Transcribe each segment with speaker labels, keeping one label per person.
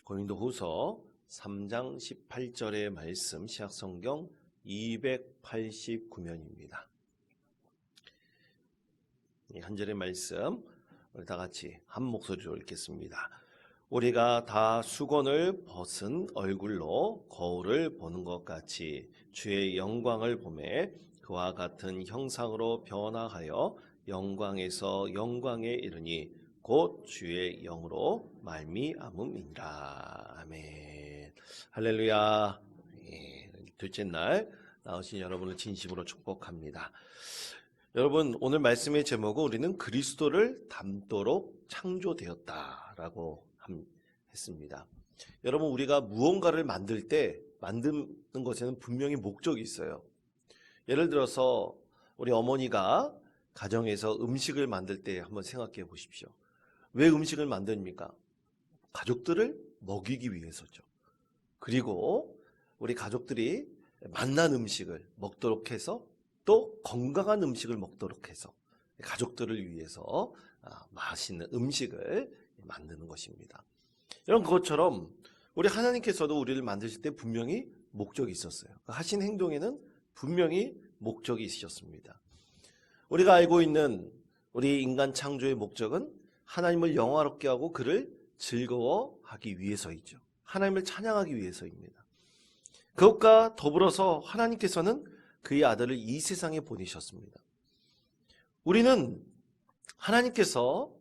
Speaker 1: 고린도후서 3장 18절의 말씀, 시약성경 289면입니다. 한 절의 말씀 우리 다 같이 한 목소리로 읽겠습니다. 우리가 다 수건을 벗은 얼굴로 거울을 보는 것 같이 주의 영광을 보매 그와 같은 형상으로 변화하여 영광에서 영광에 이르니 곧 주의 영으로 말미암음이니라. 아멘. 할렐루야. 둘째 날 나오신 여러분을 진심으로 축복합니다. 여러분, 오늘 말씀의 제목은 우리는 그리스도를 닮도록 창조되었다라고 했습니다. 여러분, 우리가 무언가를 만들 때 만드는 것에는 분명히 목적이 있어요. 예를 들어서 우리 어머니가 가정에서 음식을 만들 때 한번 생각해 보십시오. 왜 음식을 만듭니까? 가족들을 먹이기 위해서죠. 그리고 우리 가족들이 맛난 음식을 먹도록 해서 또 건강한 음식을 먹도록 해서 가족들을 위해서 맛있는 음식을 만드는 것입니다. 이런 것처럼 우리 하나님께서도 우리를 만드실 때 분명히 목적이 있었어요. 하신 행동에는 분명히 목적이 있으셨습니다. 우리가 알고 있는 우리 인간 창조의 목적은 하나님을 영화롭게 하고 그를 즐거워하기 위해서이죠. 하나님을 찬양하기 위해서입니다. 그것과 더불어서 하나님께서는 그의 아들을 이 세상에 보내셨습니다. 우리는 하나님께서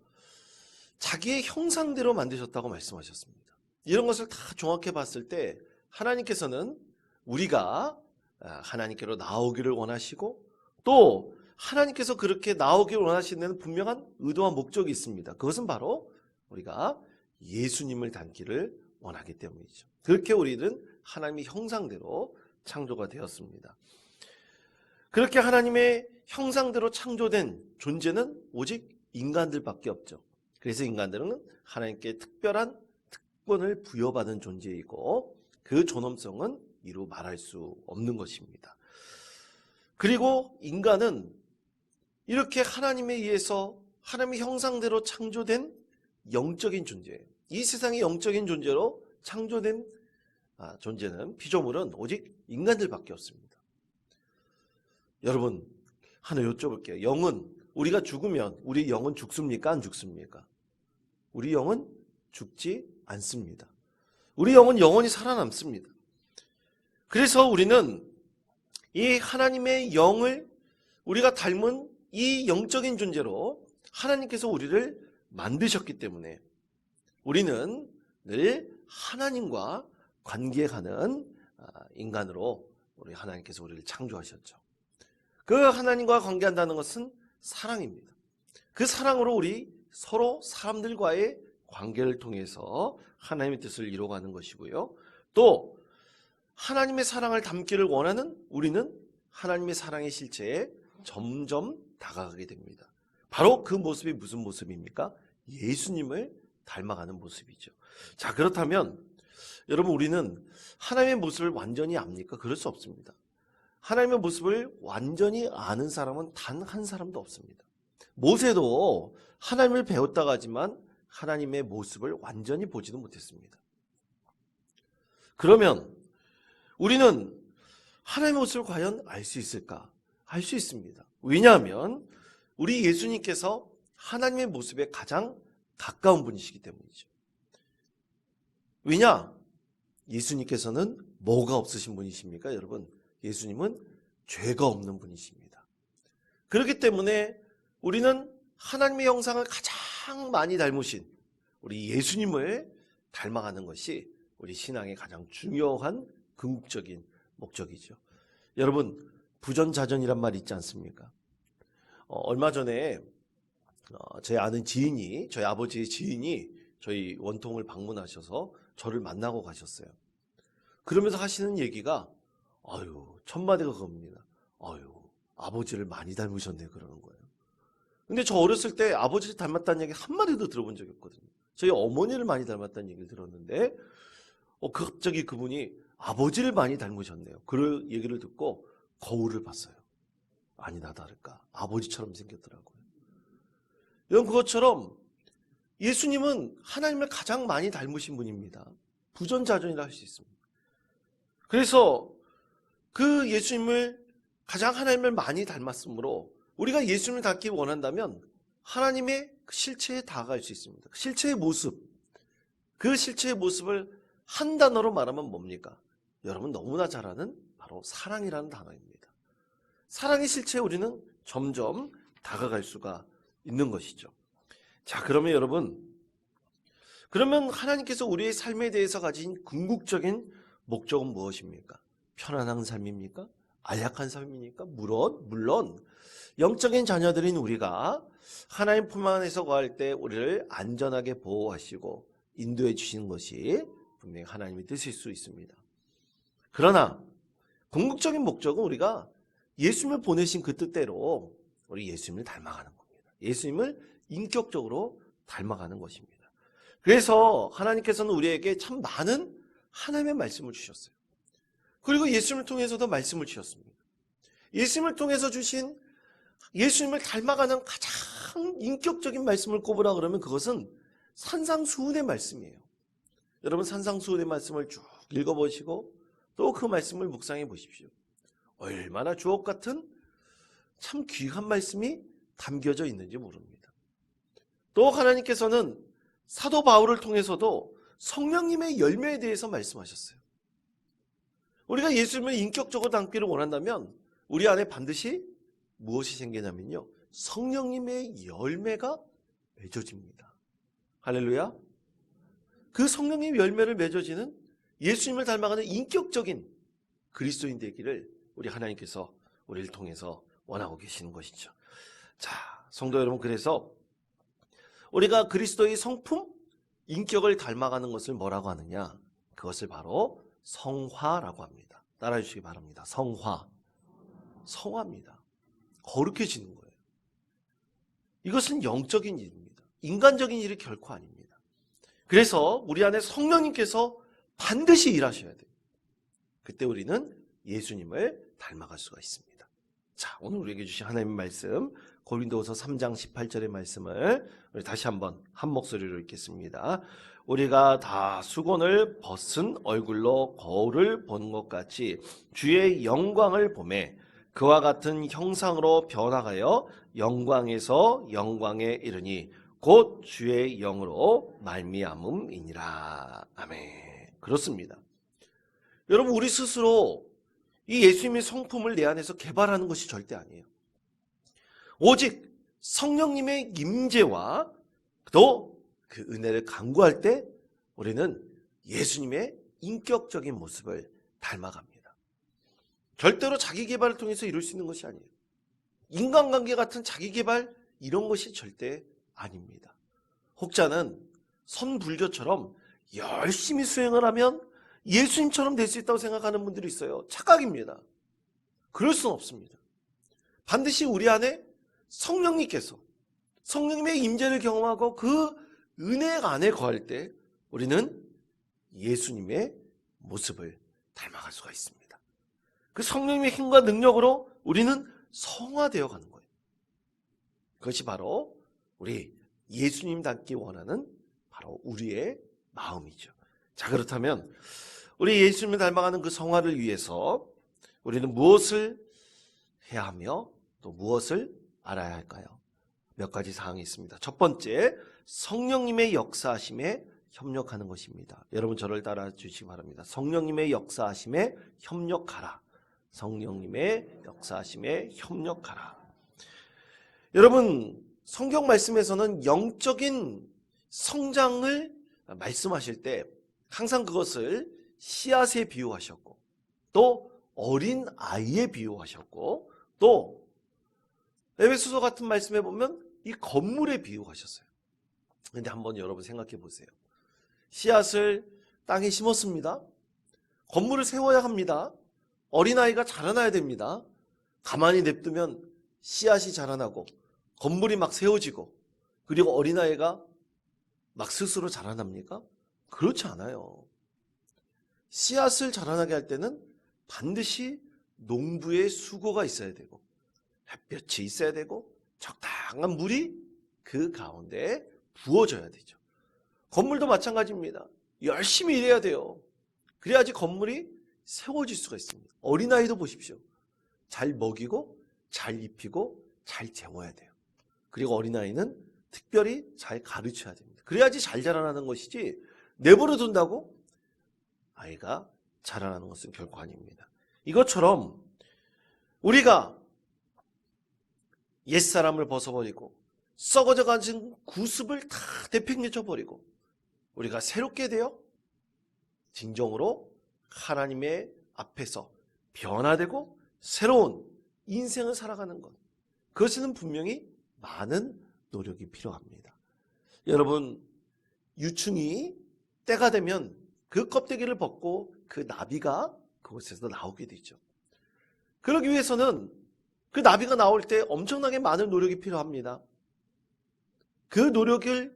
Speaker 1: 자기의 형상대로 만드셨다고 말씀하셨습니다. 이런 것을 다 종합해 봤을 때 하나님께서는 우리가 하나님께로 나오기를 원하시고 또 하나님께서 그렇게 나오기를 원하시는 데는 분명한 의도와 목적이 있습니다. 그것은 바로 우리가 예수님을 닮기를 원하기 때문이죠. 그렇게 우리는 하나님의 형상대로 창조가 되었습니다. 그렇게 하나님의 형상대로 창조된 존재는 오직 인간들밖에 없죠. 그래서 인간들은 하나님께 특별한 특권을 부여받은 존재이고 그 존엄성은 이루 말할 수 없는 것입니다. 그리고 인간은 이렇게 하나님에 의해서 하나님의 형상대로 창조된 영적인 존재예요. 이 세상의 영적인 존재로 창조된 존재는 피조물은 오직 인간들밖에 없습니다. 여러분, 하나 여쭤볼게요. 영은 우리가 죽으면 우리 영은 죽습니까? 안 죽습니까? 우리 영은 죽지 않습니다. 우리 영은 영원히 살아남습니다. 그래서 우리는 이 하나님의 영을 우리가 닮은 이 영적인 존재로 하나님께서 우리를 만드셨기 때문에 우리는 늘 하나님과 관계하는 인간으로 우리 하나님께서 우리를 창조하셨죠. 그 하나님과 관계한다는 것은 사랑입니다. 그 사랑으로 우리 서로 사람들과의 관계를 통해서 하나님의 뜻을 이루어가는 것이고요. 또 하나님의 사랑을 담기를 원하는 우리는 하나님의 사랑의 실체에 점점 다가가게 됩니다. 바로 그 모습이 무슨 모습입니까? 예수님을 닮아가는 모습이죠. 자, 그렇다면 여러분, 우리는 하나님의 모습을 완전히 압니까? 그럴 수 없습니다. 하나님의 모습을 완전히 아는 사람은 단 한 사람도 없습니다. 모세도 하나님을 배웠다고 하지만 하나님의 모습을 완전히 보지도 못했습니다. 그러면 우리는 하나님의 모습을 과연 알 수 있을까? 알 수 있습니다. 왜냐하면 우리 예수님께서 하나님의 모습에 가장 가까운 분이시기 때문이죠. 왜냐? 예수님께서는 뭐가 없으신 분이십니까? 여러분, 예수님은 죄가 없는 분이십니다. 그렇기 때문에 우리는 하나님의 형상을 가장 많이 닮으신 우리 예수님을 닮아가는 것이 우리 신앙의 가장 중요한 궁극적인 목적이죠. 여러분, 부전자전이란 말 있지 않습니까? 얼마 전에 제 아는 지인이, 저희 아버지의 지인이 저희 원통을 방문하셔서 저를 만나고 가셨어요. 그러면서 하시는 얘기가 첫마디가 그겁니다. 아버지를 많이 닮으셨네, 그러는 거예요. 근데 저 어렸을 때 아버지를 닮았다는 얘기 한마디도 들어본 적이 없거든요. 저희 어머니를 많이 닮았다는 얘기를 들었는데 갑자기 그분이 아버지를 많이 닮으셨네요. 그 얘기를 듣고 거울을 봤어요. 아니나 다를까 아버지처럼 생겼더라고요. 이런 그것처럼 예수님은 하나님을 가장 많이 닮으신 분입니다. 부전자전이라 할 수 있습니다. 그래서 그 예수님을 가장 하나님을 많이 닮았으므로 우리가 예수님을 닮기 원한다면 하나님의 실체에 다가갈 수 있습니다. 실체의 모습, 그 실체의 모습을 한 단어로 말하면 뭡니까? 여러분 너무나 잘 아는 바로 사랑이라는 단어입니다. 사랑의 실체에 우리는 점점 다가갈 수가 있는 것이죠. 자, 그러면 여러분, 그러면 하나님께서 우리의 삶에 대해서 가진 궁극적인 목적은 무엇입니까? 편안한 삶입니까? 안락한 삶입니까? 물론 영적인 자녀들인 우리가 하나님 품 안에서 거할 때 우리를 안전하게 보호하시고 인도해 주시는 것이 분명히 하나님의 뜻일 수 있습니다. 그러나 궁극적인 목적은 우리가 예수님을 보내신 그 뜻대로 우리 예수님을 닮아가는 겁니다. 예수님을 인격적으로 닮아가는 것입니다. 그래서 하나님께서는 우리에게 참 많은 하나님의 말씀을 주셨어요. 그리고 예수님을 통해서도 말씀을 주셨습니다. 예수님을 통해서 주신 예수님을 닮아가는 가장 인격적인 말씀을 꼽으라 그러면 그것은 산상수훈의 말씀이에요. 여러분 산상수훈의 말씀을 쭉 읽어보시고 또 그 말씀을 묵상해 보십시오. 얼마나 주옥 같은 참 귀한 말씀이 담겨져 있는지 모릅니다. 또 하나님께서는 사도 바울을 통해서도 성령님의 열매에 대해서 말씀하셨어요. 우리가 예수님을 인격적으로 닮기를 원한다면 우리 안에 반드시 무엇이 생기냐면요, 성령님의 열매가 맺어집니다. 할렐루야. 그 성령님의 열매를 맺어지는 예수님을 닮아가는 인격적인 그리스도인 되기를 우리 하나님께서 우리를 통해서 원하고 계시는 것이죠. 자, 성도 여러분, 그래서 우리가 그리스도의 성품, 인격을 닮아가는 것을 뭐라고 하느냐? 그것을 바로 성화라고 합니다. 따라해 주시기 바랍니다. 성화. 성화입니다. 거룩해지는 거예요. 이것은 영적인 일입니다. 인간적인 일이 결코 아닙니다. 그래서 우리 안에 성령님께서 반드시 일하셔야 돼요. 그때 우리는 예수님을 닮아갈 수가 있습니다. 자, 오늘 우리에게 주신 하나님의 말씀, 고린도후서 3장 18절의 말씀을 우리 다시 한번 한 목소리로 읽겠습니다. 우리가 다 수건을 벗은 얼굴로 거울을 보는 것 같이 주의 영광을 보매 그와 같은 형상으로 변화하여 영광에서 영광에 이르니 곧 주의 영으로 말미암음이니라. 아멘. 그렇습니다. 여러분, 우리 스스로 이 예수님의 성품을 내 안에서 개발하는 것이 절대 아니에요. 오직 성령님의 임재와 또 그 은혜를 간구할 때 우리는 예수님의 인격적인 모습을 닮아갑니다. 절대로 자기 개발을 통해서 이룰 수 있는 것이 아니에요. 인간관계 같은 자기 개발 이런 것이 절대 아닙니다. 혹자는 선불교처럼 열심히 수행을 하면 예수님처럼 될 수 있다고 생각하는 분들이 있어요. 착각입니다. 그럴 수는 없습니다. 반드시 우리 안에 성령님께서 성령님의 임재를 경험하고 그 은혜 안에 거할 때 우리는 예수님의 모습을 닮아갈 수가 있습니다. 그 성령님의 힘과 능력으로 우리는 성화되어 가는 거예요. 그것이 바로 우리 예수님 닮기 원하는 바로 우리의 마음이죠. 자, 그렇다면 우리 예수님을 닮아가는 그 성화를 위해서 우리는 무엇을 해야 하며 또 무엇을 알아야 할까요? 몇 가지 사항이 있습니다. 첫 번째, 성령님의 역사하심에 협력하는 것입니다. 여러분 저를 따라 주시기 바랍니다. 성령님의 역사하심에 협력하라. 성령님의 역사하심에 협력하라. 여러분, 성경 말씀에서는 영적인 성장을 말씀하실 때 항상 그것을 씨앗에 비유하셨고 또 어린 아이에 비유하셨고 또 에베소서 같은 말씀에 보면 이 건물에 비유하셨어요. 그런데 한번 여러분 생각해 보세요. 씨앗을 땅에 심었습니다. 건물을 세워야 합니다. 어린아이가 자라나야 됩니다. 가만히 냅두면 씨앗이 자라나고 건물이 막 세워지고 그리고 어린아이가 막 스스로 자라납니까? 그렇지 않아요. 씨앗을 자라나게 할 때는 반드시 농부의 수고가 있어야 되고 햇볕이 있어야 되고 적당한 물이 그 가운데에 부어져야 되죠. 건물도 마찬가지입니다. 열심히 일해야 돼요. 그래야지 건물이 세워질 수가 있습니다. 어린아이도 보십시오. 잘 먹이고 잘 입히고 잘 재워야 돼요. 그리고 어린아이는 특별히 잘 가르쳐야 됩니다. 그래야지 잘 자라나는 것이지 내버려 둔다고 아이가 자라나는 것은 결코 아닙니다. 이것처럼 우리가 옛사람을 벗어버리고 썩어져 가진 구습을 다 내팽개쳐버리고 우리가 새롭게 되어 진정으로 하나님의 앞에서 변화되고 새로운 인생을 살아가는 것, 그것에는 분명히 많은 노력이 필요합니다. 여러분, 유충이 때가 되면 그 껍데기를 벗고 그 나비가 그곳에서 나오게 되죠. 그러기 위해서는 그 나비가 나올 때 엄청나게 많은 노력이 필요합니다. 그 노력을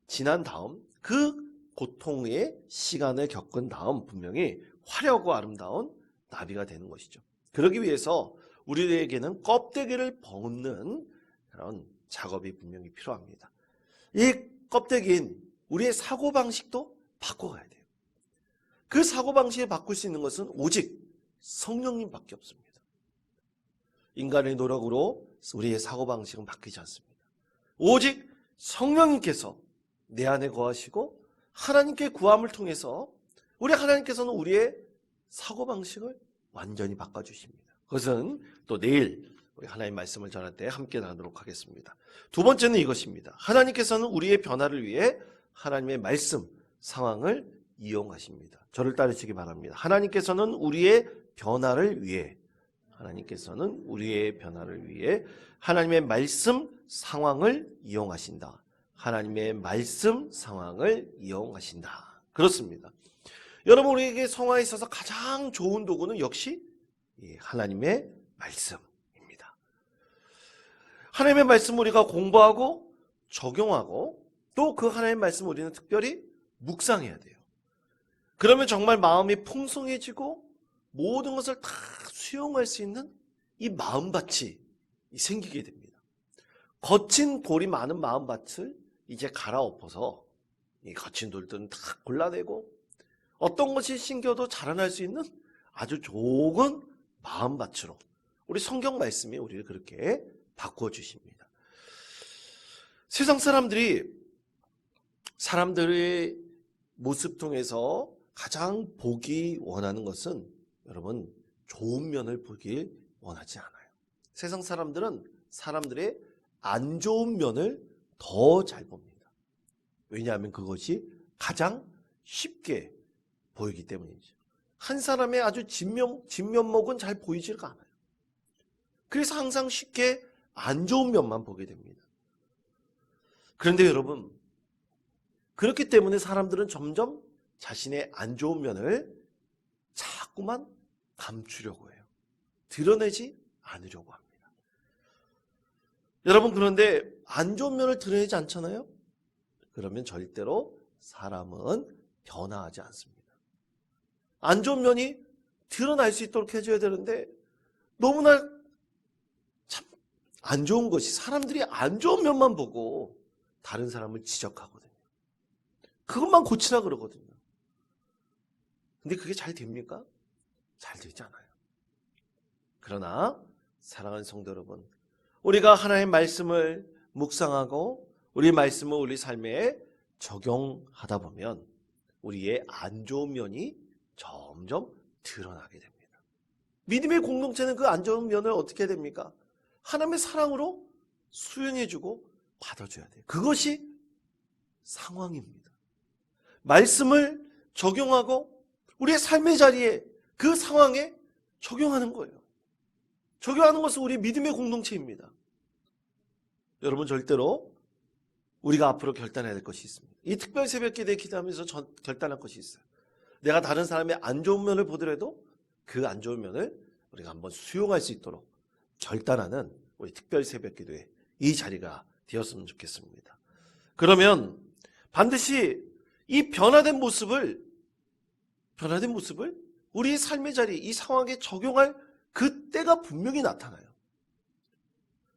Speaker 1: 지난 다음, 그 고통의 시간을 겪은 다음 분명히 화려하고 아름다운 나비가 되는 것이죠. 그러기 위해서 우리에게는 껍데기를 벗는 그런 작업이 분명히 필요합니다. 이 껍데기인 우리의 사고방식도 바꿔가야 돼요. 그 사고방식을 바꿀 수 있는 것은 오직 성령님밖에 없습니다. 인간의 노력으로 우리의 사고방식은 바뀌지 않습니다. 오직 성령님께서 내 안에 거하시고 하나님께 구함을 통해서 우리 하나님께서는 우리의 사고방식을 완전히 바꿔주십니다. 그것은 또 내일 우리 하나님 말씀을 전할 때 함께 나누도록 하겠습니다. 두 번째는 이것입니다. 하나님께서는 우리의 변화를 위해 하나님의 말씀, 상황을 이용하십니다. 저를 따르시기 바랍니다. 하나님께서는 우리의 변화를 위해 하나님의 말씀, 상황을 이용하신다. 하나님의 말씀, 상황을 이용하신다. 그렇습니다. 여러분, 우리에게 성화에 있어서 가장 좋은 도구는 역시 하나님의 말씀입니다. 하나님의 말씀 우리가 공부하고 적용하고 또 그 하나님의 말씀 우리는 특별히 묵상해야 돼요. 그러면 정말 마음이 풍성해지고 모든 것을 다 수용할 수 있는 이 마음밭이 생기게 됩니다. 거친 돌이 많은 마음밭을 이제 갈아엎어서 이 거친 돌들은 다 골라내고 어떤 것이 심겨도 자라날 수 있는 아주 좋은 마음밭으로 우리 성경 말씀이 우리를 그렇게 바꾸어 주십니다. 세상 사람들의 모습 통해서 가장 보기 원하는 것은 여러분 좋은 면을 보길 원하지 않아요. 세상 사람들은 사람들의 안 좋은 면을 더 잘 봅니다. 왜냐하면 그것이 가장 쉽게 보이기 때문이죠. 한 사람의 아주 진면목은 잘 보이지가 않아요. 그래서 항상 쉽게 안 좋은 면만 보게 됩니다. 그런데 여러분, 그렇기 때문에 사람들은 점점 자신의 안 좋은 면을 자꾸만 감추려고 해요. 드러내지 않으려고 합니다. 여러분, 그런데 안 좋은 면을 드러내지 않잖아요? 그러면 절대로 사람은 변화하지 않습니다. 안 좋은 면이 드러날 수 있도록 해줘야 되는데 너무나 참 안 좋은 것이 사람들이 안 좋은 면만 보고 다른 사람을 지적하거든요. 그것만 고치라 그러거든요. 근데 그게 잘 됩니까? 잘 되지 않아요. 그러나 사랑하는 성도 여러분, 우리가 하나님의 말씀을 묵상하고 우리 말씀을 우리 삶에 적용하다 보면 우리의 안 좋은 면이 점점 드러나게 됩니다. 믿음의 공동체는 그 안 좋은 면을 어떻게 해야 됩니까? 하나님의 사랑으로 수용해주고 받아줘야 돼요. 그것이 상황입니다. 말씀을 적용하고 우리의 삶의 자리에 그 상황에 적용하는 거예요. 적용하는 것은 우리 믿음의 공동체입니다. 여러분, 절대로 우리가 앞으로 결단해야 될 것이 있습니다. 이 특별 새벽기도에 기도하면서 결단할 것이 있어요. 내가 다른 사람의 안 좋은 면을 보더라도 그 안 좋은 면을 우리가 한번 수용할 수 있도록 결단하는 우리 특별 새벽기도의 이 자리가 되었으면 좋겠습니다. 그러면 반드시 이 변화된 모습을 우리의 삶의 자리, 이 상황에 적용할 그때가 분명히 나타나요.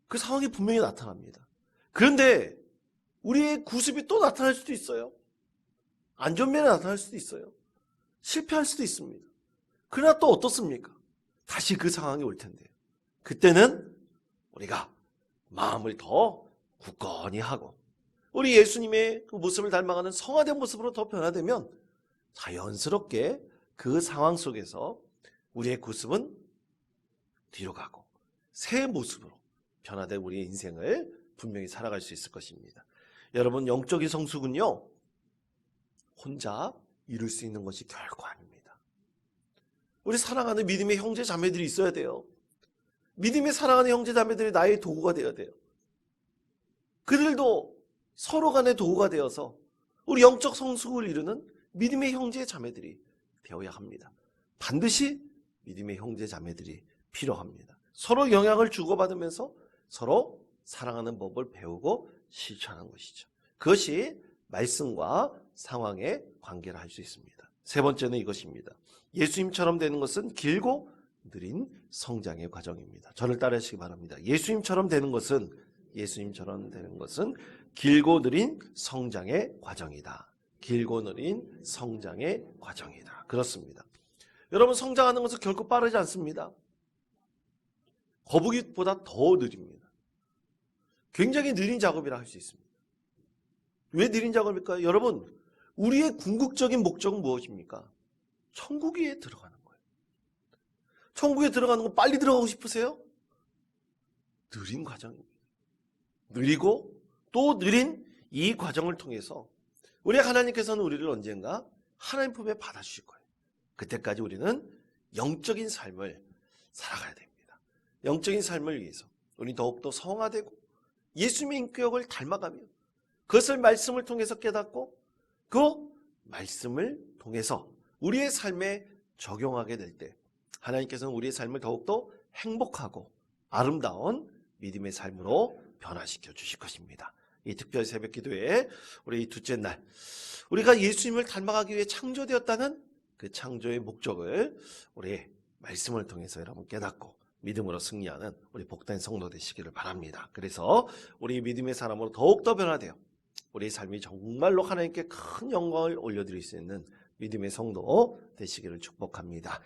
Speaker 1: 그 상황이 분명히 나타납니다. 그런데 우리의 구습이 또 나타날 수도 있어요. 안 좋은 면이 나타날 수도 있어요. 실패할 수도 있습니다. 그러나 또 어떻습니까? 다시 그 상황이 올 텐데요. 그때는 우리가 마음을 더 굳건히 하고 우리 예수님의 그 모습을 닮아가는 성화된 모습으로 더 변화되면 자연스럽게 그 상황 속에서 우리의 모습은 뒤로 가고 새 모습으로 변화된 우리의 인생을 분명히 살아갈 수 있을 것입니다. 여러분, 영적인 성숙은요, 혼자 이룰 수 있는 것이 결코 아닙니다. 우리 사랑하는 믿음의 형제 자매들이 있어야 돼요. 믿음의 사랑하는 형제 자매들이 나의 도구가 되어야 돼요. 그들도 서로 간의 도구가 되어서 우리 영적 성숙을 이루는 믿음의 형제 자매들이 되어야 합니다. 반드시 믿음의 형제 자매들이 필요합니다. 서로 영향을 주고받으면서 서로 사랑하는 법을 배우고 실천하는 것이죠. 그것이 말씀과 상황의 관계를 할 수 있습니다. 세 번째는 이것입니다. 예수님처럼 되는 것은 길고 느린 성장의 과정입니다. 저를 따르시기 바랍니다. 예수님처럼 되는 것은 길고 느린 성장의 과정이다. 길고 느린 성장의 과정이다. 그렇습니다. 여러분, 성장하는 것은 결코 빠르지 않습니다. 거북이보다 더 느립니다. 굉장히 느린 작업이라 할 수 있습니다. 왜 느린 작업일까요? 여러분, 우리의 궁극적인 목적은 무엇입니까? 천국에 들어가는 거예요. 천국에 들어가는 건 빨리 들어가고 싶으세요? 느린 과정입니다. 느리고 또 느린 이 과정을 통해서 우리 하나님께서는 우리를 언젠가 하나님 품에 받아주실 거예요. 그때까지 우리는 영적인 삶을 살아가야 됩니다. 영적인 삶을 위해서 우리 더욱더 성화되고 예수님의 인격을 닮아가며 그것을 말씀을 통해서 깨닫고 그 말씀을 통해서 우리의 삶에 적용하게 될 때 하나님께서는 우리의 삶을 더욱더 행복하고 아름다운 믿음의 삶으로 변화시켜 주실 것입니다. 이 특별 새벽 기도에 우리 이 둘째 날 우리가 예수님을 닮아가기 위해 창조되었다는 그 창조의 목적을 우리 말씀을 통해서 여러분 깨닫고 믿음으로 승리하는 우리 복된 성도 되시기를 바랍니다. 그래서 우리 믿음의 사람으로 더욱더 변화되어 우리 삶이 정말로 하나님께 큰 영광을 올려드릴 수 있는 믿음의 성도 되시기를 축복합니다.